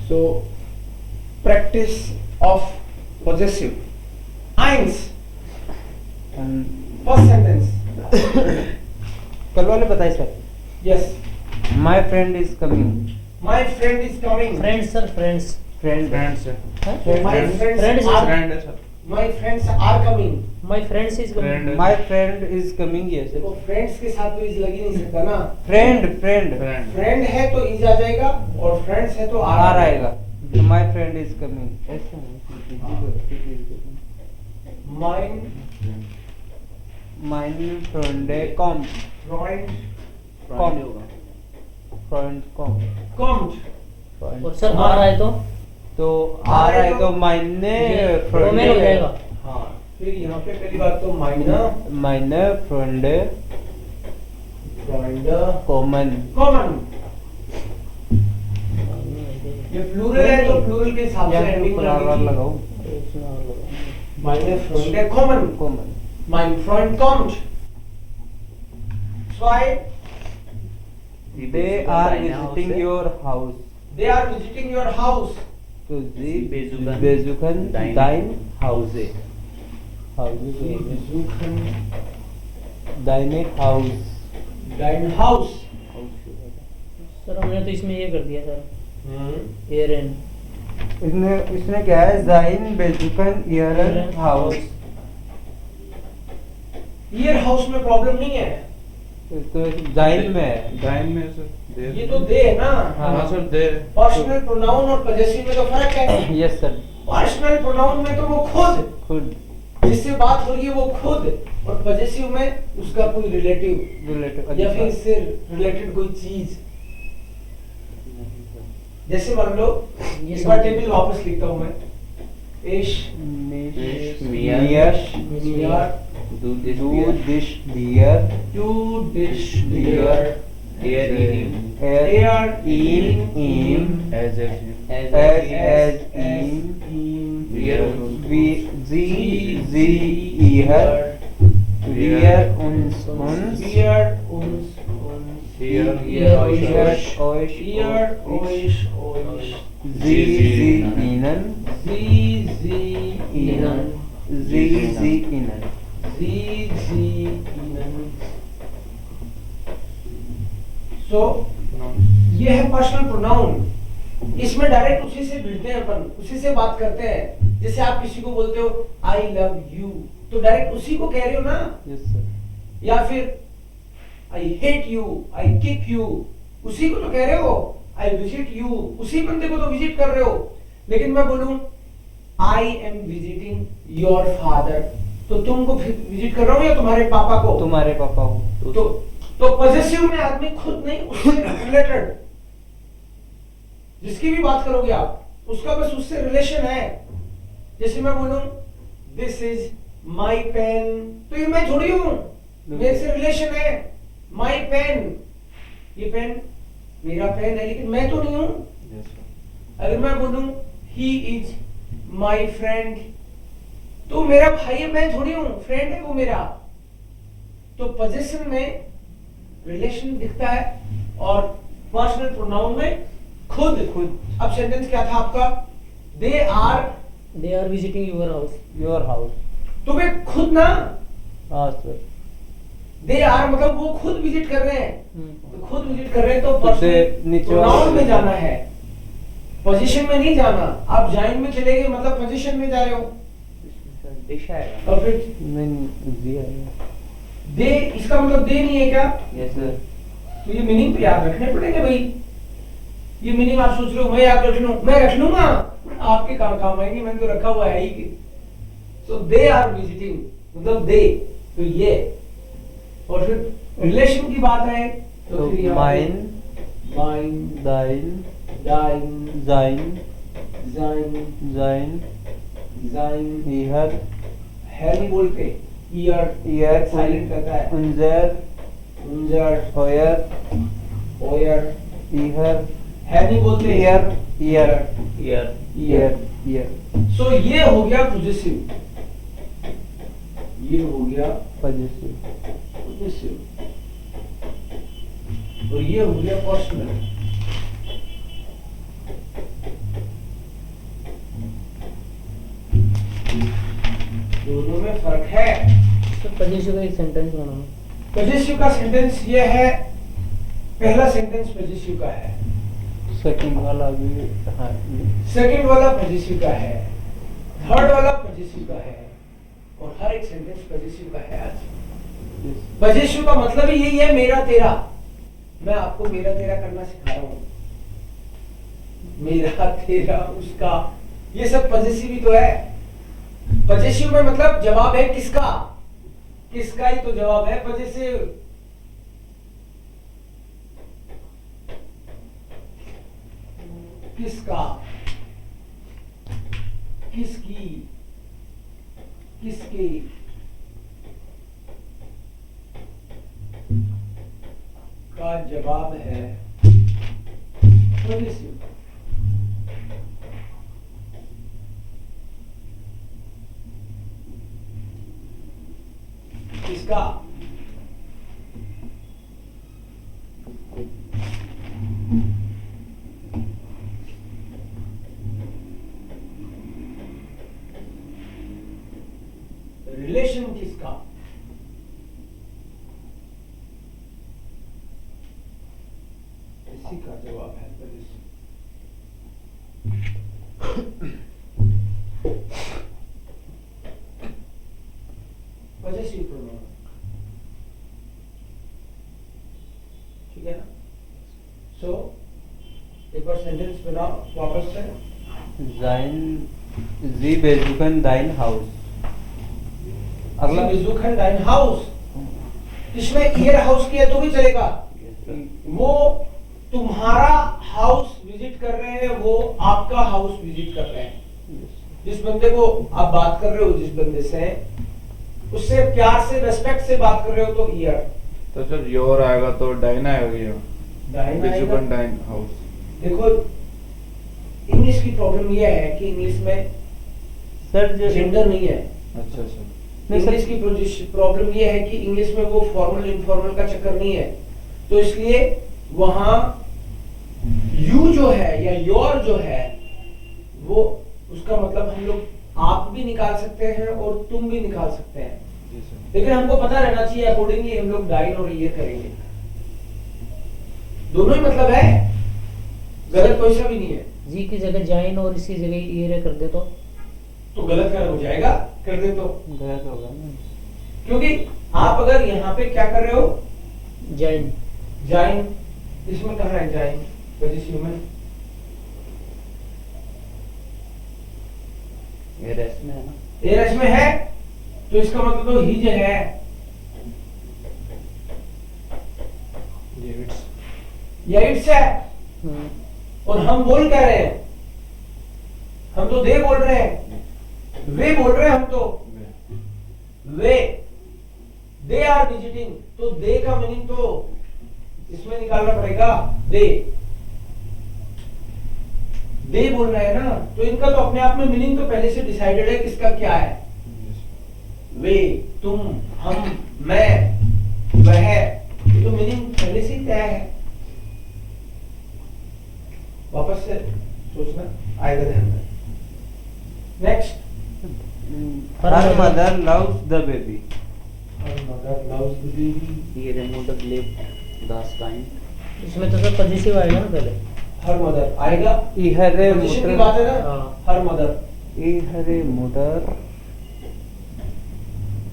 So practice of possessive. Eins. First sentence. कल वाले बताए सर. Yes. My friend is coming. My friend is coming. Friends sir, friends. Friend. हैं? My friends Friend is are. Friend है sir. My friends are coming. My friends is Friend. My friend is coming. Yes. तो friends के साथ तो is लग ही नहीं सकता ना. Friend. फ्रेंड. Friend है तो इज आ जाएगा और friends है तो आ आर आएगा. My friend is coming. ऐसा Mine friend comes. friend Friend comes. comes. और सर आ रहा है तो आ रहा है तो मायने रोमेन हो जाएगा. हाँ, फिर यहाँ पे पहली बात तो मायने फ्रेंड friend कॉमन. common. ये प्लूरल है तो प्लूरल के हिसाब से एंडिंग लगाओ. माइने फ्रेंड है common. Common. Mein Freund kommt. Zwei. They are visiting your house. They are visiting your house. तो जी बेजुगन बेजुगन dein dein Hause. Sie besuchen deine Haus. dein Haus. Sir हमने तो इसमें ये कर दिया सर, एरन. इसने क्या है? sein बेजुगन ihren Haus. Ihr Haus में प्रॉब्लम नहीं है. तो sein में है. डाइन में सर. ये तो दे है ना. हाँ सर दे. पर्सनल प्रोनाउन और पजेसिव में तो फर्क है. Yes sir. पर्सनल प्रोनाउन में तो वो खुद जिससे बात हो रही है वो खुद, और पजेसिव में उसका कोई रिलेटिव रिलेटिव या फिर इससे रिलेटेड कोई चीज. जैसे मान लो ये एक बार टेबल वापस लिखता हूँ मैं. इश mir du dish dir you dish dear Er ihm as ihm wir sie ihr wir uns wir uns ihr euch sie ihnen सो ये है पर्सनल प्रोनाउन. इसमें डायरेक्ट उसी से भिड़ते हैं अपन, उसी से बात करते हैं. जैसे आप किसी को बोलते हो आई लव यू, तो डायरेक्ट उसी को कह रहे हो ना. Yes sir. या फिर I hate you, I kick you, उसी को तो कह रहे हो. आई विजिट यू, उसी बंदे को तो विजिट कर रहे हो. लेकिन मैं बोलूं I am visiting your father, तो तुमको विजिट कर रहा हूं या तुम्हारे पापा को? तुम्हारे पापा हो. तो पॉजिटिव में आदमी खुद नहीं, उससे रिलेटेड जिसकी भी बात करोगे आप, उसका बस उससे रिलेशन है. जैसे मैं बोलूं दिस इज माई पेन, तो ये मैं थोड़ी हूं, मेरे से रिलेशन है. माई पेन, ये पेन मेरा पेन है, लेकिन मैं तो नहीं हूं. अगर मैं बोलूं ही इज माई फ्रेंड, तो मेरा भाई है, मैं थोड़ी हूं, फ्रेंड है वो मेरा. तो पोजीशन में रिलेशन दिखता है और पर्सनल प्रोनाउन में खुद. अब सेंटेंस क्या था आपका? They are visiting your house. तो वे खुद ना, हाँ सर. दे आर मतलब वो खुद विजिट कर रहे हैं. तो खुद विजिट कर रहे हैं तो तो पर्सनल प्रोनाउन में जाना है, पोजीशन में नहीं जाना. आप जाइन में चले गए मतलब पोजीशन में जा रहे हो. और फिर नहीं दे, इसका मतलब दे नहीं है क्या? Yes sir. तो ये मीनिंग तो याद रखने पड़ेंगे भाई. ये मीनिंग आप सोच रहे हो मैं याद रख लूं, मैं रख लूंगा, आपके काम आएंगे, मैंने तो रखा हुआ है ही. सो दे आर विजिटिंग मतलब दे, तो ये. और फिर रिलेशन की बात है तो फिर माइन दाइन sein ihr है नहीं बोलते, ईयर साइलेंट करता है. unser ओयर ihr है नहीं बोलते. ihr सो ये हो गया पॉजिटिव, ये हो गया possessive. और ये हो गया पर्सनल. दोनों में फर्क है। तो पजेसिव का एक सेंटेंस बनाओ। पजेसिव का सेंटेंस ये है, पहला सेंटेंस पजेसिव का है, सेकंड वाला भी हाँ सेकंड वाला पजेसिव का है, थर्ड वाला पजेसिव का है, और हर एक सेंटेंस पजेसिव का है। आज पजेसिव का मतलब ही यही है, मेरा तेरा। मैं आपको मेरा तेरा करना सिखा रहा हूं, मेरा तेरा उसका, ये सब पजेसिव ही तो है। पजेसिव में मतलब जवाब है किसका, किसका ही तो जवाब है पजेसिव। किसका, किसकी, किसके, का जवाब है पजेसिव। किसका, रिलेशन किसका, इसी का जवाब है पजेसिव। पजेसिव प्रोनाउन, ठीक है ना। सो एक बार सेंटेंस बनाओ वापस से। sein sie besuchen dein Haus। अगला besuchen dein Haus, इसमें ईयर हाउस किया तो भी चलेगा। वो तुम्हारा हाउस विजिट कर रहे हैं, वो आपका हाउस विजिट कर रहे हैं। जिस बंदे को आप बात कर रहे हो, जिस बंदे से उससे प्यार से रेस्पेक्ट से बात कर रहे हो तो ईयर। तो जब योर आएगा तो डाइन आएगा। डाइन आएगा। बेजुकन डाइन हाउस। देखो इंग्लिश की प्रॉब्लम ये है कि इंग्लिश में सर जो जेंडर नहीं है। अच्छा अच्छा। नहीं सर, इंग्लिश की प्रॉब्लम ये है कि इंग्लिश में वो फॉर्मल इनफॉर्मल का चक्कर नहीं है, तो इसलिए वहां यू जो है या योर जो है वो उसका मतलब हम लोग आप भी निकाल सकते हैं और तुम भी निकाल सकते हैं, जी सर। लेकिन हमको पता रहना चाहिए अकॉर्डिंगली हम लोग डाइन और ईयर करेंगे। दोनों ही मतलब है, गलत कोई सा भी नहीं है। जी की जगह जाइन और इसकी जगह ईयर कर दे तो गलत कर हो जाएगा, कर दे तो, गलत होगा ना। क्योंकि आप अगर यहाँ पे क्या कर रहे हो, जाइन, जाइन, इसमें कहाँ है जाइन पजेसिव में, ये रेस्ट में है ना। एरस में है, तो इसका मतलब तो हिज है। या इट्स है, और हम बोल क्या रहे हैं, हम तो दे बोल रहे हैं, वे बोल रहे हैं हम तो, वे, दे आर विजिटिंग, तो दे का मीनिंग तो इसमें निकालना पड़ेगा, दे बोल रहे हैं ना, तो इनका तो अपने आप में मीनिंग तो पहले से डिसाइडेड है किसका क्या है। वे, तुम, हम, मैं, वह, ये तो मीनिंग पहले से ही तय है। वापस से सोचना आएगा ध्यान में। Next, Her mother loves the baby। Her mother loves the baby। He removed the stein। इसमें तो सब पजेसिव आएगा ना पहले। हर मदर आएगा, इहरे पोजीशन की बात है ना। हाँ। Her mother, इहरे मुदर।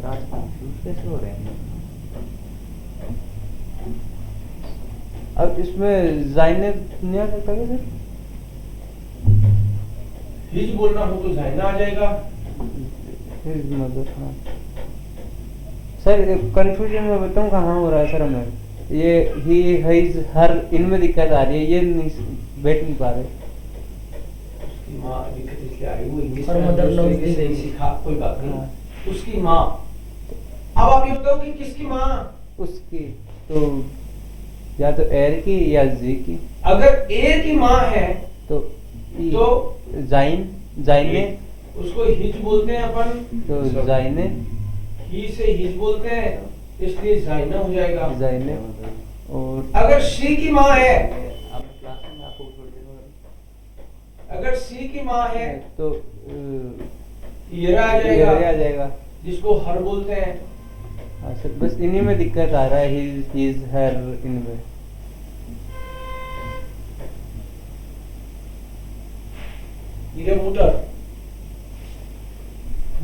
राज कंफ्यूज कैसे हो रहे हैं? अब इसमें जाइने नहीं आ सकता क्या सर? हिज बोलना हो तो जाइना आ जाएगा। His mother, हाँ। सर कंफ्यूजन में बताऊँ कहाँ हो रहा है सर हमें, ये ही हिज हर इनमें दिक्कत आ रही है, ये नहीं बैठ नहीं पा रहे। उसकी माँ दिक्कत इसलिए आई, वो इंग्लिश Her में mother उस loves तरीके the से नहीं baby। सीखा, कोई बात नहीं। हाँ। उसकी माँ, अब आप ये बताओ कि किसकी माँ, उसकी तो या तो एर की या जी की, अगर एर की माँ है तो तो जाइन, जाइने, उसको हिज बोलते हैं अपन, तो जाइने, ही से हिज बोलते हैं, इसलिए जाइना हो जाएगा। जाइने। और अगर शी की माँ है, आप क्लास में आपको छोड़ देगा, अगर शी की माँ है तो ईयर आ ये आ जाएगा। जाएगा। जिसको हर बोलते हैं। हाँ सर, बस इन्हीं में दिक्कत आ रहा है, हीज हर इनमें। ये मोटर,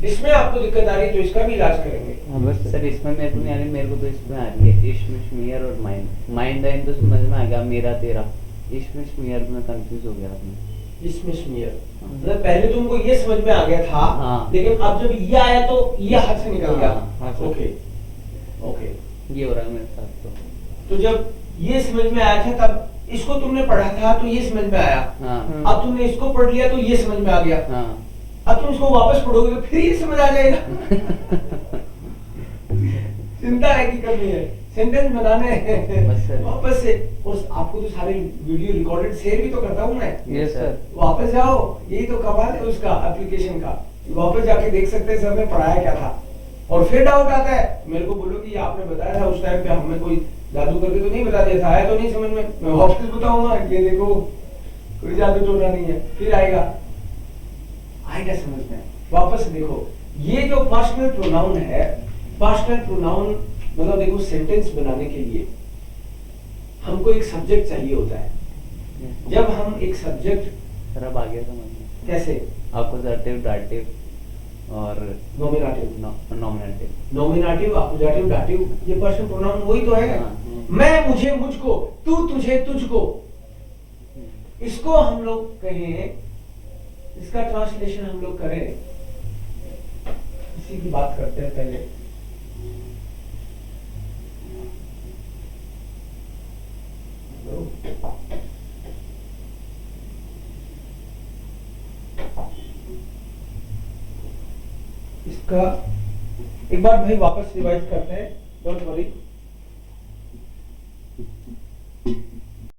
इसमें आपको दिक्कत आ रही है तो इसका भी इलाज करेंगे। हाँ बस सर इसमें मेरे को नहीं आ रही, मेरे को तो इसमें आ रही है इश्मिशमियर और माइंड माइंड आइन तो समझ में आ गया, मेरा तेरा इश्मिशमियर में कंफ्यूज हो गया अपने। इसमें स्मीयर मतलब पहले तुमको ये समझ में आ गया था, हाँ। लेकिन अब जब ये आया तो ये हाथ से निकल गया। हाँ, सर। Okay okay. ये हो रहा है मेरे साथ तो। तो जब ये समझ में आया था तब इसको तुमने पढ़ा था तो ये समझ में आया, हाँ अब तुमने इसको पढ़ लिया तो ये समझ में आ गया, हाँ अब तुम इसको वापस पढ़ोगे तो फिर ये समझ आ जाएगा। चिंता है कि करनी है, सेंटेंस बनाने हैं बस सर। वापस से। और आपको तो सारे वीडियो रिकॉर्डेड शेयर भी तो करता हूँ मैं। Yes sir. वापस जाओ, यही तो कमाल है उसका एप्लीकेशन का, वापस जाके देख सकते हैं सर ने पढ़ाया क्या था। और फिर डाउट आता है, मेरे को बोलो कि आपने बताया था उस टाइम पे, हमें कोई जादू करके तो नहीं बता दिया था, आया तो नहीं समझ में, मैं वापस बताऊंगा ये देखो कोई जादू टोना नहीं है, फिर आएगा समझ में। वापस देखो, ये जो पर्सनल प्रोनाउन है, पर्सनल प्रोनाउन मतलब देखो सेंटेंस बनाने के लिए हमको एक सब्जेक्ट चाहिए होता है। जब हम एक सब्जेक्ट, सर अब आ गया समझ में। कैसे अकुजाटिव, डाटिव और नॉमिनेटिव, नॉमिनेटिव। नॉमिनेटिव, अकुजाटिव, डाटिव, ये पर्सनल प्रोनाउन वही तो है। हाँ। मैं, मुझे, मुझको, तू, तुझे, तुझको, इसको हम लोग कहें, इसका ट्रांसलेशन हम लोग करें, इसी की बात करते हैं पहले। इसका एक बार भाई वापस रिवाइज करते हैं, डोंट वरी।